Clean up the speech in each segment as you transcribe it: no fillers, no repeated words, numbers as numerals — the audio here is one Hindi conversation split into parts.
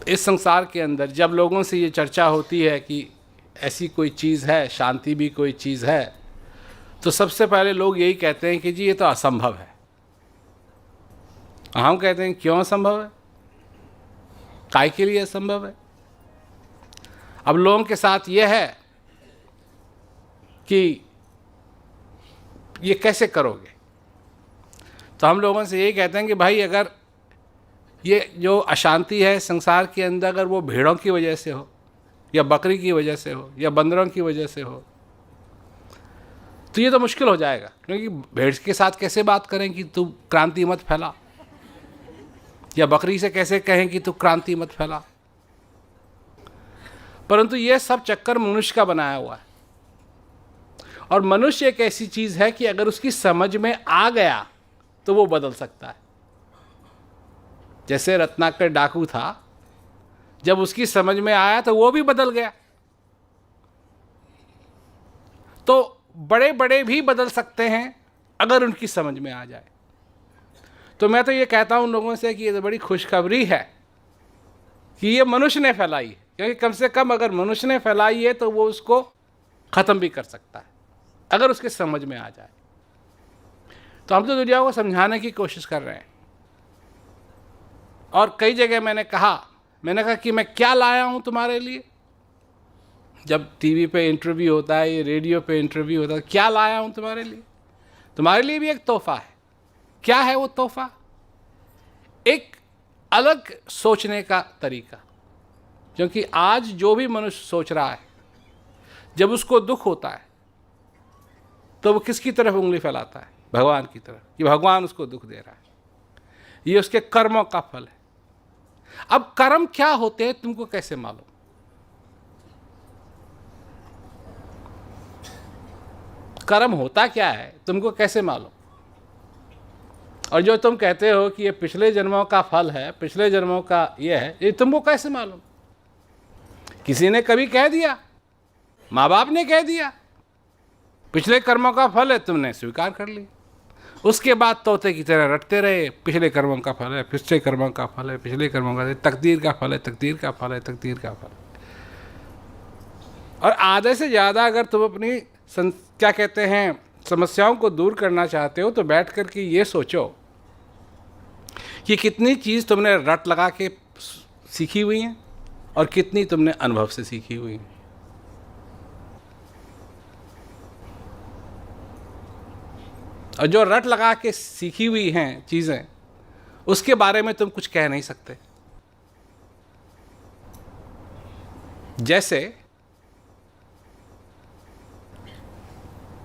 इस संसार के अंदर जब लोगों से ये चर्चा होती है कि ऐसी कोई चीज़ है, शांति भी कोई चीज़ है, तो सबसे पहले लोग यही कहते हैं कि जी ये तो असंभव है। हम कहते हैं क्यों असंभव है, काय के लिए असंभव है। अब लोगों के साथ ये है कि ये कैसे करोगे, तो हम लोगों से यही कहते हैं कि भाई अगर ये जो अशांति है संसार के अंदर, अगर वो भेड़ों की वजह से हो या बकरी की वजह से हो या बंदरों की वजह से हो, तो ये तो मुश्किल हो जाएगा, क्योंकि भेड़ के साथ कैसे बात करें कि तू क्रांति मत फैला, या बकरी से कैसे कहें कि तू क्रांति मत फैला। परंतु ये सब चक्कर मनुष्य का बनाया हुआ है, और मनुष्य एक ऐसी चीज है कि अगर उसकी समझ में आ गया तो वो बदल सकता है। जैसे रत्नाकर डाकू था, जब उसकी समझ में आया तो वो भी बदल गया। तो बड़े बड़े भी बदल सकते हैं अगर उनकी समझ में आ जाए। तो मैं तो ये कहता हूं उन लोगों से कि ये तो बड़ी खुशखबरी है कि ये मनुष्य ने फैलाई है, क्योंकि कम से कम अगर मनुष्य ने फैलाई है तो वो उसको खत्म भी कर सकता है अगर उसके समझ में आ जाए। तो हम तो दुनिया को समझाने की कोशिश कर रहे हैं, और कई जगह मैंने कहा कि मैं क्या लाया हूं तुम्हारे लिए। जब टीवी पे इंटरव्यू होता है, ये रेडियो पे इंटरव्यू होता है, क्या लाया हूं तुम्हारे लिए। तुम्हारे लिए भी एक तोहफा है। क्या है वो तोहफा? एक अलग सोचने का तरीका। क्योंकि आज जो भी मनुष्य सोच रहा है, जब उसको दुख होता है तो वो किसकी तरफ उंगली फैलाता है? भगवान की तरफ, कि भगवान उसको दुख दे रहा है। ये उसके कर्मों का फल है। अब कर्म क्या होते हैं तुमको कैसे मालूम? कर्म होता क्या है तुमको कैसे मालूम? और जो तुम कहते हो कि ये पिछले जन्मों का फल है, पिछले जन्मों का ये है, ये तुमको कैसे मालूम? किसी ने कभी कह दिया? माँ बाप ने कह दिया पिछले कर्मों का फल है, तुमने स्वीकार कर ली। उसके बाद तोते की तरह रटते रहे, पिछले कर्मों का फल है, पिछले कर्मों का फल है, पिछले कर्मों का, तकदीर का फल है, तकदीर का फल है, तकदीर का फल है। और आधे से ज़्यादा अगर तुम अपनी क्या कहते हैं समस्याओं को दूर करना चाहते हो, तो बैठ कर के ये सोचो कि कितनी चीज़ तुमने रट लगा के सीखी हुई हैं और कितनी तुमने अनुभव से सीखी हुई हैं। और जो रट लगा के सीखी हुई हैं चीज़ें, उसके बारे में तुम कुछ कह नहीं सकते। जैसे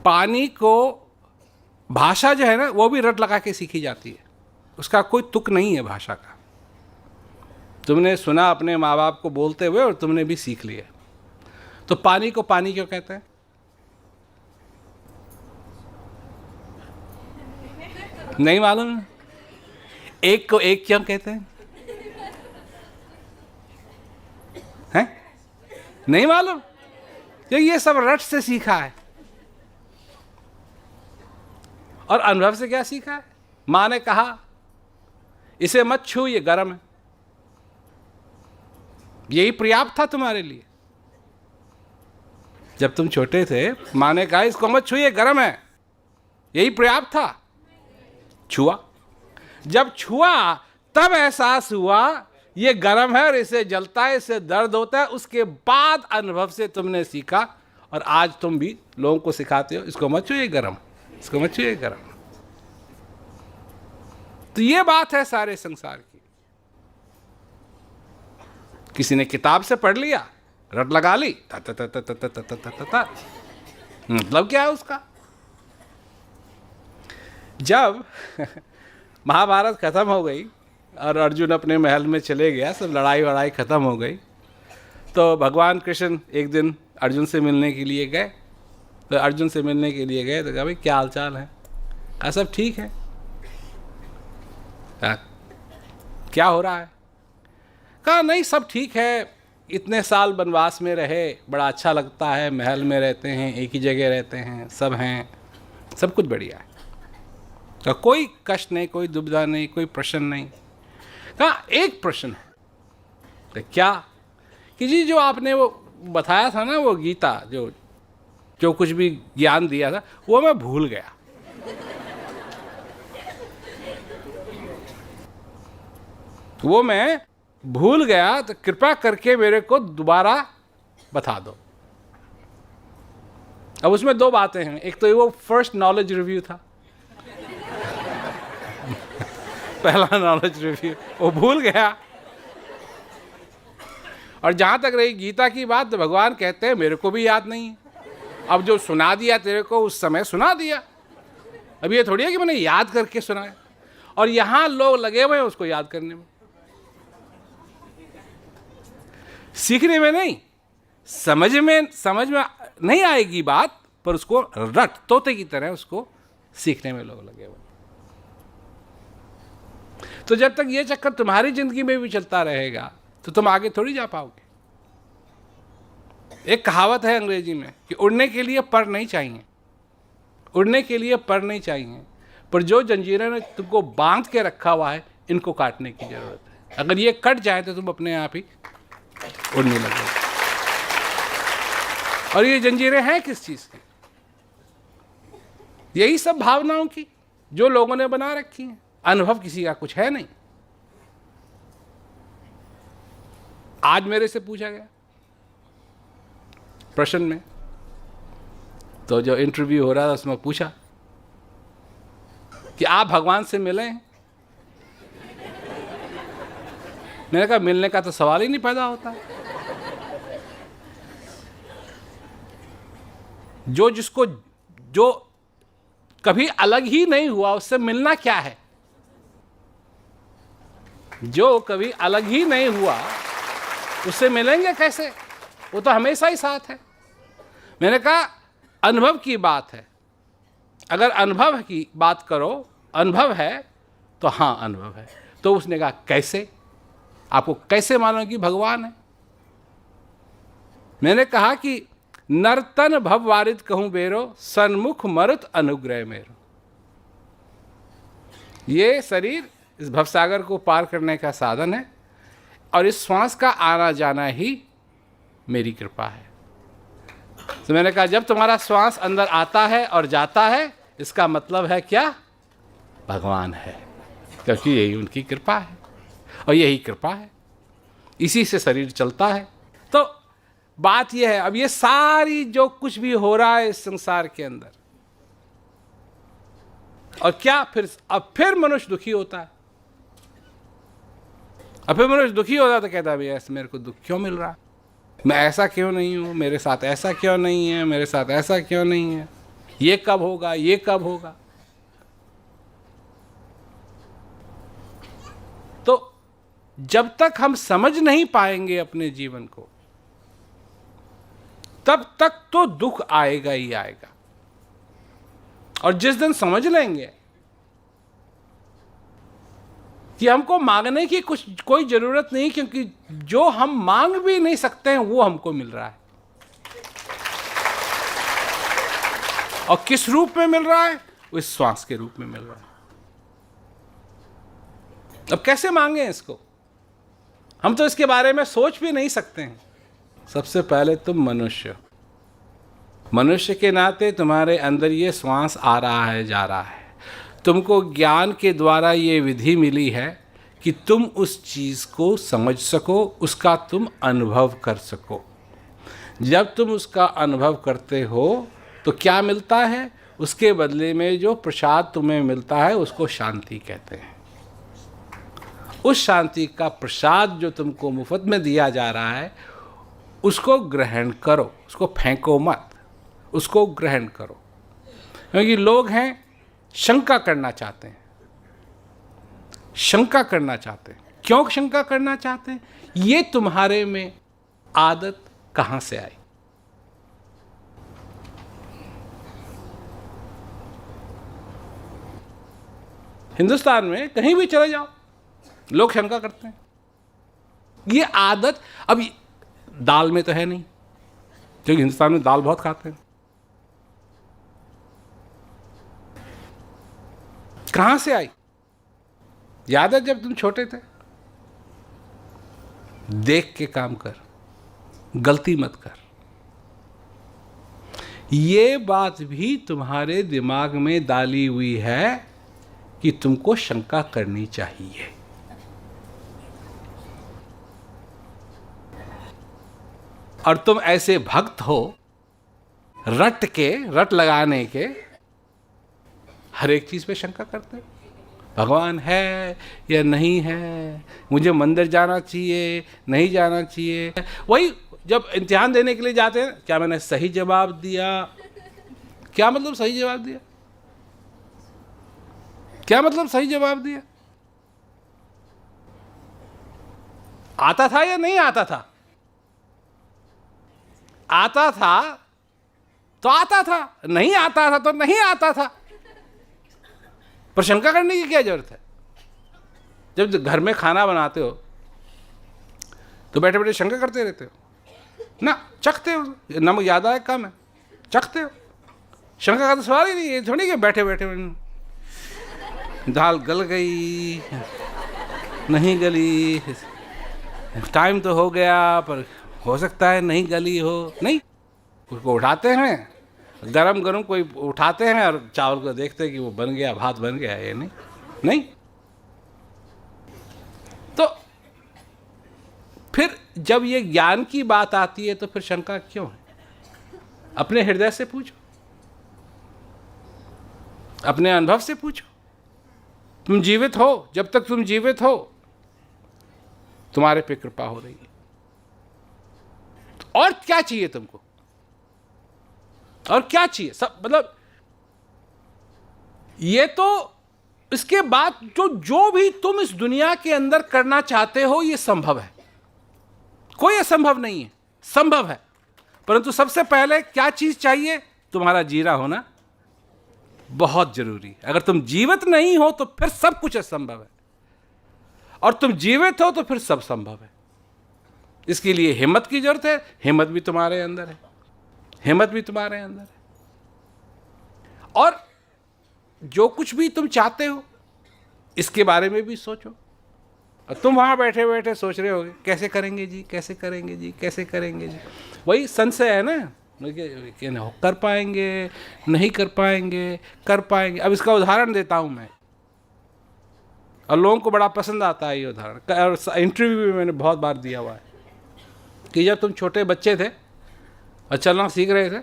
पानी को, भाषा जो है ना, वो भी रट लगा के सीखी जाती है, उसका कोई तुक नहीं है भाषा का। तुमने सुना अपने माँ बाप को बोलते हुए और तुमने भी सीख लिया। तो पानी को पानी क्यों कहते हैं? नहीं मालूम? एक को एक क्यों कहते हैं? हैं? नहीं मालूम? क्योंकि ये सब रट से सीखा है। और अनुभव से क्या सीखा है? माँ ने कहा इसे मत छू, ये गर्म है। यही पर्याप्त था तुम्हारे लिए। जब तुम छोटे थे, माँ ने कहा इसको मत छू, ये गर्म है, यही पर्याप्त था। छुआ, जब छुआ तब एहसास हुआ ये गर्म है और इसे जलता है, इसे दर्द होता है। उसके बाद अनुभव से तुमने सीखा, और आज तुम भी लोगों को सिखाते हो इसको मत छू, ये गर्म, इसको मत छू, ये गर्म। तो ये बात है सारे संसार की। किसी ने किताब से पढ़ लिया, रट लगा ली, मतलब क्या है उसका? जब महाभारत खत्म हो गई और अर्जुन अपने महल में चले गया, सब लड़ाई वड़ाई खत्म हो गई, तो भगवान कृष्ण एक दिन अर्जुन से मिलने के लिए गए। तो अर्जुन से मिलने के लिए गए तो कहा भाई क्या हाल चाल है? कहा सब ठीक है। क्या हो रहा है? कहा नहीं सब ठीक है, इतने साल वनवास में रहे, बड़ा अच्छा लगता है, महल में रहते हैं, एक ही जगह रहते हैं, सब हैं, सब कुछ बढ़िया है। तो कोई कष्ट नहीं, कोई दुविधा नहीं, कोई प्रश्न नहीं। कहा एक प्रश्न है। तो क्या कि जी जो आपने वो बताया था ना, वो गीता जो जो कुछ भी ज्ञान दिया था वो मैं भूल गया। वो मैं भूल गया, तो कृपा करके मेरे को दोबारा बता दो। अब उसमें दो बातें हैं, एक तो वो फर्स्ट नॉलेज रिव्यू था पहला नॉलेज रिव्यू वो भूल गया। और जहां तक रही गीता की बात, तो भगवान कहते हैं मेरे को भी याद नहीं है। अब जो सुना दिया तेरे को उस समय सुना दिया, अब ये थोड़ी है कि मैंने याद करके सुनाया। और यहां लोग लगे हुए हैं उसको याद करने में, सीखने में नहीं, समझ में नहीं आएगी बात, पर उसको रट तोते की तरह उसको सीखने में लोग लगे हुए। तो जब तक ये चक्कर तुम्हारी जिंदगी में भी चलता रहेगा तो तुम आगे थोड़ी जा पाओगे। एक कहावत है अंग्रेजी में कि उड़ने के लिए पर नहीं चाहिए, उड़ने के लिए पर नहीं चाहिए, पर जो जंजीरें ने तुमको बांध के रखा हुआ है इनको काटने की जरूरत है। अगर ये कट जाए तो तुम अपने आप ही उड़ने लगे। और ये जंजीरें हैं किस चीज की? यही सब भावनाओं की जो लोगों ने बना रखी हैं। अनुभव किसी का कुछ है नहीं। आज मेरे से पूछा गया प्रश्न में, तो जो इंटरव्यू हो रहा था उसमें पूछा कि आप भगवान से मिले हैं? मैंने कहा मिलने का तो सवाल ही नहीं पैदा होता। जिसको जो कभी अलग ही नहीं हुआ उससे मिलना क्या है? जो कभी अलग ही नहीं हुआ उससे मिलेंगे कैसे? वो तो हमेशा ही साथ है। मैंने कहा अनुभव की बात है, अगर अनुभव की बात करो, अनुभव है तो हाँ अनुभव है। तो उसने कहा कैसे? आपको कैसे मालूम कि भगवान है? मैंने कहा कि नर्तन भव वारिद कहूं बेरो, सन्मुख मरुत अनुग्रह मेरो। ये शरीर इस भवसागर को पार करने का साधन है, और इस श्वास का आना जाना ही मेरी कृपा है। तो मैंने कहा जब तुम्हारा श्वास अंदर आता है और जाता है, इसका मतलब है क्या? भगवान है, क्योंकि यही उनकी कृपा है और यही कृपा है, इसी से शरीर चलता है। तो बात यह है, अब ये सारी जो कुछ भी हो रहा है इस संसार के अंदर, और क्या अब फिर मनुष्य दुखी होता है। अब फिर मनुष्य दुखी होता है तो कहता है भैया ऐसे मेरे को दुख क्यों मिल रहा है, मैं ऐसा क्यों नहीं हूं, मेरे साथ ऐसा क्यों नहीं है, मेरे साथ ऐसा क्यों नहीं है, ये कब होगा, ये कब होगा। तो जब तक हम समझ नहीं पाएंगे अपने जीवन को, तब तक तो दुख आएगा ही आएगा। और जिस दिन समझ लेंगे कि हमको मांगने की कोई जरूरत नहीं, क्योंकि जो हम मांग भी नहीं सकते हैं वो हमको मिल रहा है। और किस रूप में मिल रहा है? वो इस श्वास के रूप में मिल रहा है। अब कैसे मांगे इसको? हम तो इसके बारे में सोच भी नहीं सकते हैं। सबसे पहले तुम मनुष्य के नाते तुम्हारे अंदर ये श्वास आ रहा है, जा रहा है। तुमको ज्ञान के द्वारा ये विधि मिली है कि तुम उस चीज़ को समझ सको, उसका तुम अनुभव कर सको। जब तुम उसका अनुभव करते हो तो क्या मिलता है? उसके बदले में जो प्रसाद तुम्हें मिलता है उसको शांति कहते हैं। उस शांति का प्रसाद जो तुमको मुफ्त में दिया जा रहा है उसको ग्रहण करो, उसको फेंको मत, उसको ग्रहण करो। क्योंकि लोग हैं शंका करना चाहते हैं, शंका करना चाहते हैं। क्यों शंका करना चाहते हैं? ये तुम्हारे में आदत कहां से आई? हिंदुस्तान में कहीं भी चले जाओ लोग शंका करते हैं। ये आदत अब दाल में तो है नहीं, क्योंकि हिंदुस्तान में दाल बहुत खाते हैं। कहां से आई? याद है जब तुम छोटे थे देख के काम कर, गलती मत कर। ये बात भी तुम्हारे दिमाग में डाली हुई है कि तुमको शंका करनी चाहिए। और तुम ऐसे भक्त हो रट लगाने के, हर एक चीज पे शंका करते हो। भगवान है या नहीं है, मुझे मंदिर जाना चाहिए नहीं जाना चाहिए। वही जब इम्तिहान देने के लिए जाते हैं, क्या मैंने सही जवाब दिया? क्या मतलब सही जवाब दिया? क्या मतलब सही जवाब दिया? आता था या नहीं आता था? आता था तो आता था, नहीं आता था तो नहीं आता था। पर शंका करने की क्या जरूरत है? जब घर में खाना बनाते हो तो बैठे बैठे शंका करते रहते हो ना, चखते हो, नमक ज़्यादा है कम है, चखते हो। शंका का तो सवाल ही नहीं है। थोड़ी कि बैठे बैठे दाल गल गई नहीं गली, टाइम तो हो गया पर हो सकता है नहीं गली हो। नहीं, उसको उठाते हैं, गरम गरम कोई उठाते हैं और चावल को देखते हैं कि वो बन गया, भात बन गया। ये नहीं। तो फिर जब ये ज्ञान की बात आती है तो फिर शंका क्यों है? अपने हृदय से पूछो, अपने अनुभव से पूछो। तुम जीवित हो, जब तक तुम जीवित हो तुम्हारे पे कृपा हो रही है। और क्या चाहिए तुमको? और क्या चाहिए? सब मतलब ये तो इसके बाद जो भी तुम इस दुनिया के अंदर करना चाहते हो ये संभव है, कोई असंभव नहीं है, संभव है। परंतु सबसे पहले क्या चीज चाहिए? तुम्हारा जीना होना बहुत जरूरी है। अगर तुम जीवित नहीं हो तो फिर सब कुछ असंभव है, और तुम जीवित हो तो फिर सब संभव है। इसके लिए हिम्मत की जरूरत है। हिम्मत भी तुम्हारे अंदर है, हिम्मत भी तुम्हारे अंदर है। और जो कुछ भी तुम चाहते हो इसके बारे में भी सोचो। और तुम वहां बैठे बैठे सोच रहे होगे कैसे करेंगे जी, कैसे करेंगे जी, कैसे करेंगे जी। वही संशय है ना कि कर पाएंगे नहीं कर पाएंगे, कर पाएंगे। अब इसका उदाहरण देता हूं मैं, और लोगों को बड़ा पसंद आता है ये उदाहरण, और इंटरव्यू में मैंने बहुत बार दिया हुआ है कि जब तुम छोटे बच्चे थे और चलना सीख रहे थे,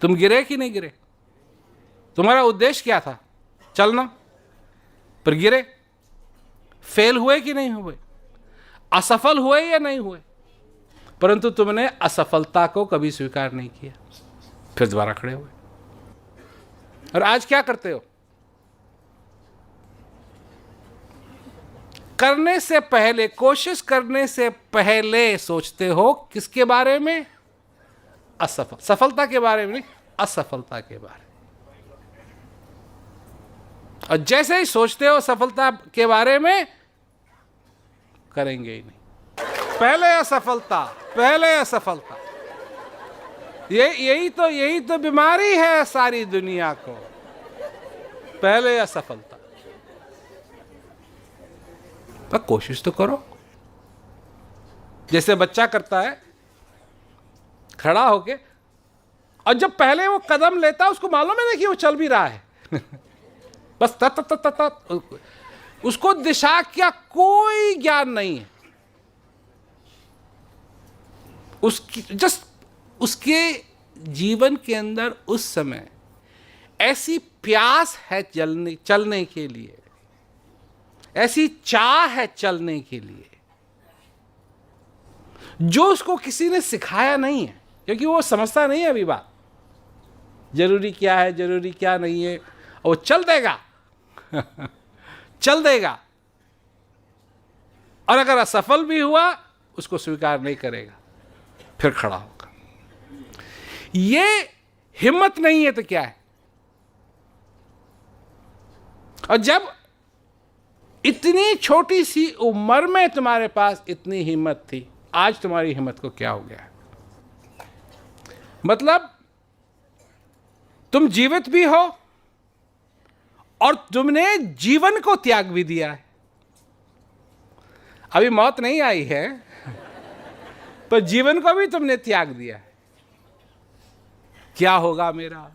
तुम गिरे कि नहीं गिरे? तुम्हारा उद्देश्य क्या था? चलना, पर गिरे। फेल हुए कि नहीं हुए? असफल हुए या नहीं हुए? परंतु तुमने असफलता को कभी स्वीकार नहीं किया, फिर दोबारा खड़े हुए। और आज क्या करते हो? करने से पहले, कोशिश करने से पहले सोचते हो किसके बारे में? सफलता के बारे में नहीं, असफलता के बारे में। और जैसे ही सोचते हो सफलता के बारे में, करेंगे ही नहीं। पहले असफलता, पहले असफलता। यही तो बीमारी है सारी दुनिया को, पहले असफलता। पर कोशिश तो करो, जैसे बच्चा करता है खड़ा होके, और जब पहले वो कदम लेता है उसको मालूम है ना कि वो चल भी रहा है बस तत उसको दिशा क्या कोई ज्ञान नहीं है। उसके जीवन के अंदर उस समय ऐसी प्यास है चलने के लिए, ऐसी चाह है चलने के लिए, जो उसको किसी ने सिखाया नहीं है, क्योंकि वो समझता नहीं है अभी बात, जरूरी क्या है जरूरी क्या नहीं है। और वो चल देगा चल देगा, और अगर असफल भी हुआ उसको स्वीकार नहीं करेगा, फिर खड़ा होगा। ये हिम्मत नहीं है तो क्या है? और जब इतनी छोटी सी उम्र में तुम्हारे पास इतनी हिम्मत थी, आज तुम्हारी हिम्मत को क्या हो गया? मतलब तुम जीवित भी हो और तुमने जीवन को त्याग भी दिया है। अभी मौत नहीं आई है, पर जीवन को भी तुमने त्याग दिया है। क्या होगा मेरा?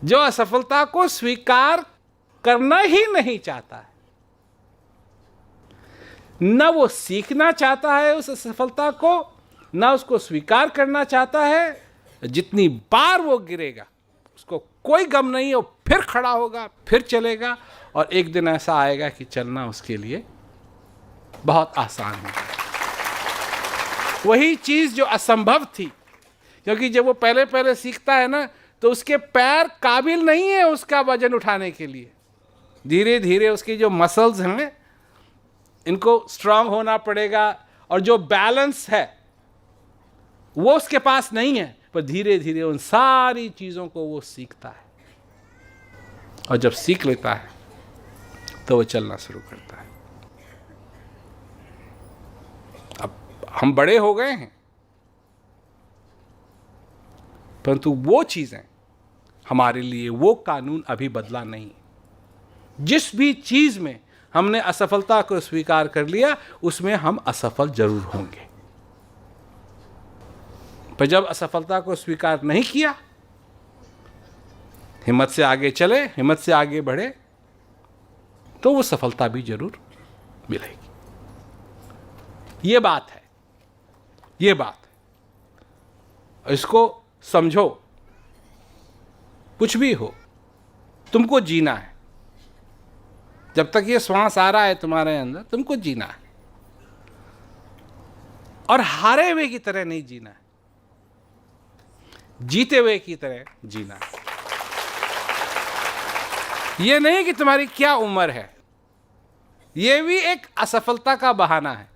जो असफलता को स्वीकार करना ही नहीं चाहता है, न वो सीखना चाहता है उस असफलता को, न उसको स्वीकार करना चाहता है, जितनी बार वो गिरेगा उसको कोई गम नहीं हो, फिर खड़ा होगा, फिर चलेगा, और एक दिन ऐसा आएगा कि चलना उसके लिए बहुत आसान होगा। वही चीज जो असंभव थी, क्योंकि जब वो पहले पहले सीखता है ना, तो उसके पैर काबिल नहीं है उसका वजन उठाने के लिए। धीरे धीरे उसकी जो मसल्स हैं, इनको स्ट्रांग होना पड़ेगा, और जो बैलेंस है वो उसके पास नहीं है, पर धीरे धीरे उन सारी चीजों को वो सीखता है, और जब सीख लेता है तो वो चलना शुरू करता है। अब हम बड़े हो गए हैं, परंतु वो चीजें हमारे लिए, वो कानून अभी बदला नहीं। जिस भी चीज में हमने असफलता को स्वीकार कर लिया, उसमें हम असफल जरूर होंगे। पर जब असफलता को स्वीकार नहीं किया, हिम्मत से आगे चले, हिम्मत से आगे बढ़े, तो वो सफलता भी जरूर मिलेगी। ये बात है, ये बात है। इसको समझो। कुछ भी हो, तुमको जीना है। जब तक ये श्वास आ रहा है तुम्हारे अंदर, तुमको जीना है, और हारे हुए की तरह नहीं जीना है, जीते हुए की तरह जीना है। ये नहीं कि तुम्हारी क्या उम्र है, ये भी एक असफलता का बहाना है।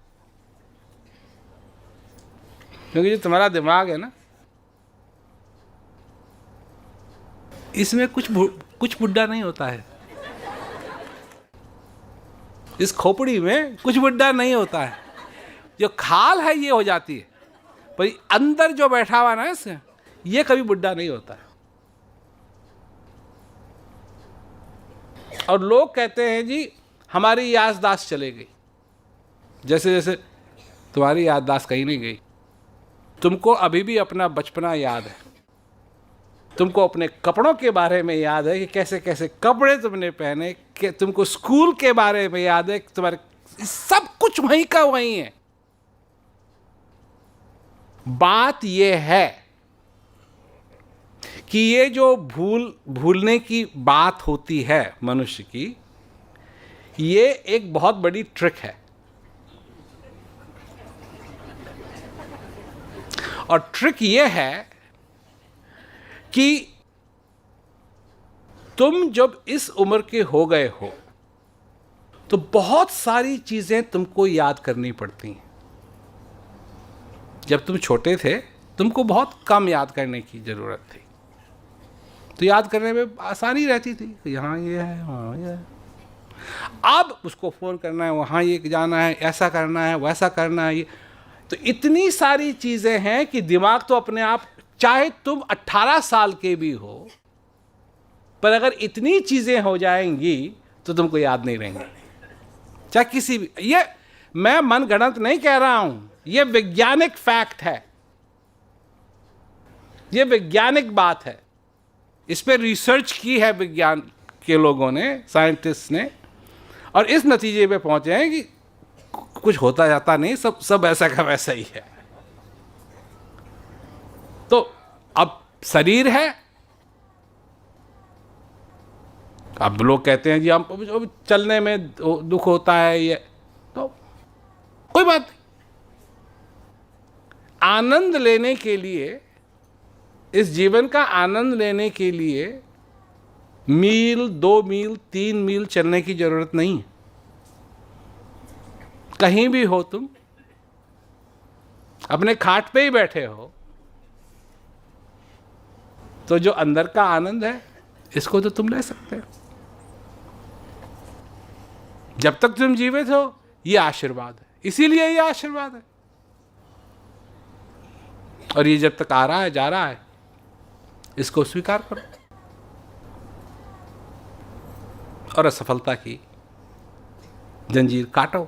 क्योंकि जो तुम्हारा दिमाग है ना, इसमें कुछ बुढ़ा नहीं होता है। इस खोपड़ी में कुछ बुढ़ा नहीं होता है। जो खाल है ये हो जाती है, पर अंदर जो बैठा हुआ ना इससे, ये कभी बुढ़ा नहीं होता है। और लोग कहते हैं जी हमारी याददाश्त चले गई। जैसे जैसे तुम्हारी याददाश्त कहीं नहीं गई। तुमको अभी भी अपना बचपना याद है, तुमको अपने कपड़ों के बारे में याद है कि कैसे कैसे कपड़े तुमने पहने, कि तुमको स्कूल के बारे में याद है कि तुम्हारे सब कुछ वहीं का वहीं है। बात यह है कि ये जो भूलने की बात होती है मनुष्य की, ये एक बहुत बड़ी ट्रिक है। और ट्रिक ये है कि तुम जब इस उम्र के हो गए हो, तो बहुत सारी चीजें तुमको याद करनी पड़ती हैं। जब तुम छोटे थे, तुमको बहुत कम याद करने की जरूरत थी, तो याद करने में आसानी रहती थी। यहाँ ये है, वहाँ ये है। अब उसको फोन करना है, वहाँ ये जाना है, ऐसा करना है, वैसा करना है। ये तो इतनी सारी चीजें हैं कि दिमाग तो अपने आप, चाहे तुम 18 साल के भी हो, पर अगर इतनी चीजें हो जाएंगी तो तुमको याद नहीं रहेंगे। चाहे किसी भी, ये मैं मनगढ़ंत नहीं कह रहा हूं, ये वैज्ञानिक फैक्ट है, ये वैज्ञानिक बात है। इस पे रिसर्च की है विज्ञान के लोगों ने, साइंटिस्ट ने, और इस नतीजे पे पहुंचे हैं कि कुछ होता जाता नहीं, सब ऐसा का वैसा ही है। तो अब शरीर है, अब लोग कहते हैं जी हम चलने में दुख होता है, ये तो कोई बात नहीं। आनंद लेने के लिए, इस जीवन का आनंद लेने के लिए मील, 2 मील, 3 मील चलने की जरूरत नहीं है। कहीं भी हो तुम, अपने खाट पे ही बैठे हो, तो जो अंदर का आनंद है, इसको तो तुम ले सकते हो। जब तक तुम जीवित हो, ये आशीर्वाद है, इसीलिए ये आशीर्वाद है। और ये जब तक आ रहा है, जा रहा है, इसको स्वीकार करो। और असफलता की जंजीर काटो।